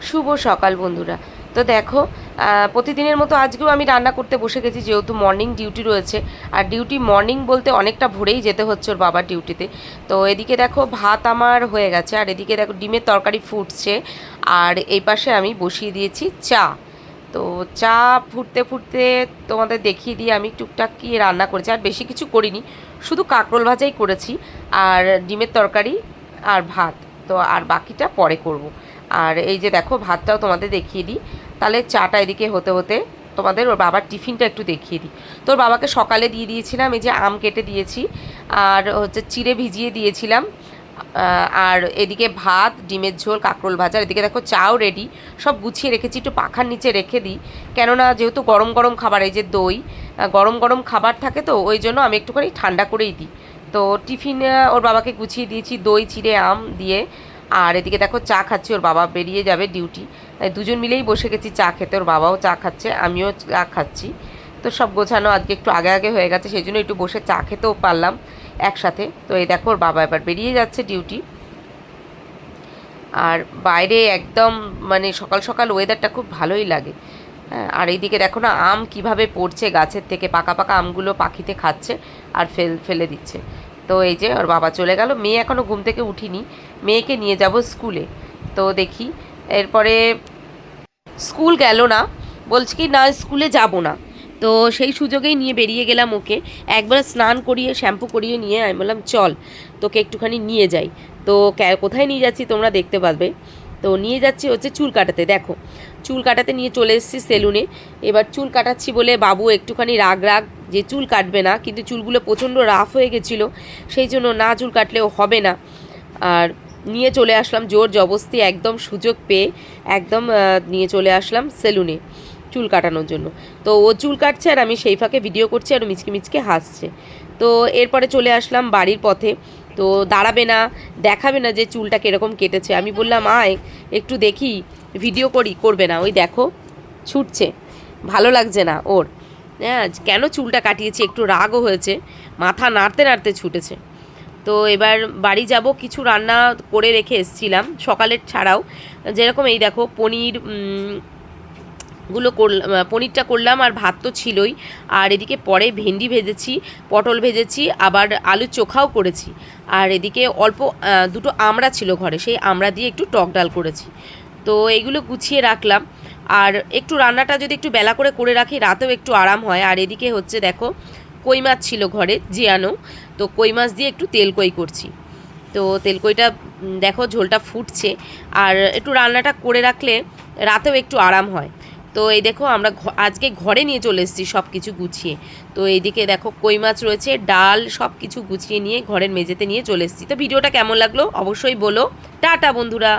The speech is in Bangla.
শুভ সকাল বন্ধুরা। তো দেখো, প্রতিদিনের মতো আজকেও আমি রান্না করতে বসে গেছি, যেহেতু মর্নিং ডিউটি রয়েছে। আর ডিউটি মর্নিং বলতে অনেকটা ভোরেই যেতে হচ্ছে ওর বাবার ডিউটিতে। তো এদিকে দেখো ভাত আমার হয়ে গেছে, আর এদিকে দেখো ডিমের তরকারি ফুটছে, আর এই পাশে আমি বসিয়ে দিয়েছি চা। তো চা ফুটতে ফুটতে তোমাদের দেখিয়ে দিয়ে আমি টুকটাক কি রান্না করেছি, আর বেশি কিছু করিনি, শুধু কাঁকরোল ভাজাই করেছি আর ডিমের তরকারি আর ভাত। তো আর বাকিটা পরে করব। আর এই যে দেখো ভাতটাও তোমাদের দেখিয়ে দিই, তাহলে চাটা এদিকে হতে হতে তোমাদের ওর বাবার টিফিনটা একটু দেখিয়ে দিই। তো ওর বাবাকে সকালে দিয়ে দিয়েছিলাম, এই যে আম কেটে দিয়েছি আর হচ্ছে চিড়ে ভিজিয়ে দিয়েছিলাম, আর এদিকে ভাত, ডিমের ঝোল, কাঁকরোল ভাজা, এদিকে দেখো চাও রেডি, সব গুছিয়ে রেখেছি। একটু পাখার নিচে রেখে দিই, কেননা যেহেতু গরম গরম খাবার, এই যে দই, গরম গরম খাবার থাকে, তো ওই জন্য আমি একটুখানি ঠান্ডা করেই দিই। তো টিফিন ওর বাবাকে গুছিয়ে দিয়েছি দই, চিড়ে, আম দিয়ে। আর এদিকে দেখো চা খাচ্ছি, ওর বাবা বেরিয়ে যাবে ডিউটি, তাই দুজন মিলেই বসে গেছি চা খেতে। ওর বাবাও চা খাচ্ছে, আমিও চা খাচ্ছি। তো সব গোছানো আজকে একটু আগে আগে হয়ে গেছে, সেই জন্য একটু বসে চা খেতেও পারলাম একসাথে। তো এই দেখো ওর বাবা এবার বেরিয়ে যাচ্ছে ডিউটি। আর বাইরে একদম মানে সকাল সকাল ওয়েদারটা খুব ভালোই লাগে। হ্যাঁ, আর এইদিকে দেখো না আম কিভাবে পড়ছে গাছের থেকে, পাকা পাকা আমগুলো পাখিতে খাচ্ছে আর ফেলে দিচ্ছে। তো এই যে ওর বাবা চলে গেল, মেয়ে এখনও ঘুম থেকে উঠিনি, মেয়েকে নিয়ে যাব স্কুলে। তো দেখি এরপরে, স্কুল গেল না, বলছে কি না স্কুলে যাব না। তো সেই সুযোগেই নিয়ে বেরিয়ে গেলাম ওকে, একবার স্নান করিয়ে শ্যাম্পু করিয়ে নিয়ে আমি বললাম চল তোকে একটুখানি নিয়ে যাই। তো কোথায় নিয়ে যাচ্ছি তোমরা দেখতে পাবে। তো নিয়ে যাচ্ছি হচ্ছে চুল কাটাতে। দেখো চুল কাটাতে নিয়ে চলে এসেছি সেলুনে। এবার চুল কাটাচ্ছি বলে বাবু একটুখানি রাগ যে চুল কাটবে না, কিন্তু চুলগুলো প্রচণ্ড রাফ হয়ে গেছিলো, সেই জন্য না চুল কাটলেও হবে না। আর নিয়ে চলে আসলাম জোর জবস্তি, একদম সুযোগ পেয়ে একদম নিয়ে চলে আসলাম সেলুনে চুল কাটানোর জন্য। তো ও চুল কাটছে আর আমি সেই ফাঁকে ভিডিও করছি, আর মিচকে মিচকে হাসছে। তো এরপরে চলে আসলাম বাড়ির পথে। তো দাঁড়াবে না, দেখাবে না যে চুলটা কীরকম কেটেছে। আমি বললাম আয় একটু দেখি, ভিডিও করবে না। ওই দেখো ছুটছে, ভালো লাগছে না ওর। হ্যাঁ, কেন চুলটা কাটিয়েছি, একটু রাগও হয়েছে, মাথা নাড়তে নাড়তে ছুটেছে। তো এবার বাড়ি যাব, কিছু রান্না করে রেখে এসেছিলাম সকালের ছাড়াও, যেরকম এই দেখো পনিরটা করলাম, আর ভাত তো ছিলই। আর এদিকে পরে ভেন্ডি ভেজেছি, পটল ভেজেছি, আবার আলুর চোখাও করেছি। আর এদিকে অল্প দুটো আমড়া ছিল ঘরে, সেই আমড়া দিয়ে একটু টক ডাল করেছি। তো এইগুলো গুছিয়ে রাখলাম। আর একটু রান্নাটা যদি একটু বেলা করে রাখি, রাতেও একটু আরাম হয়। আর এদিকে হচ্ছে দেখো কই মাছ ছিল ঘরে জিয়ানো, তো কই মাছ দিয়ে একটু তেলকই করছি। তো তেলকইটা দেখো ঝোলটা ফুটছে, আর একটু রান্নাটা করে রাখলে রাতেও একটু আরাম হয়। তো এই দেখো আমরা আজকে ঘরে নিয়ে চলে এসেছি সব কিছু গুছিয়ে। তো এইদিকে দেখো কই মাছ রয়েছে, ডাল, সব কিছু গুছিয়ে নিয়ে ঘরের মেঝেতে নিয়ে চলে এসেছি। তো ভিডিওটা কেমন লাগলো অবশ্যই বলো। টাটা বন্ধুরা।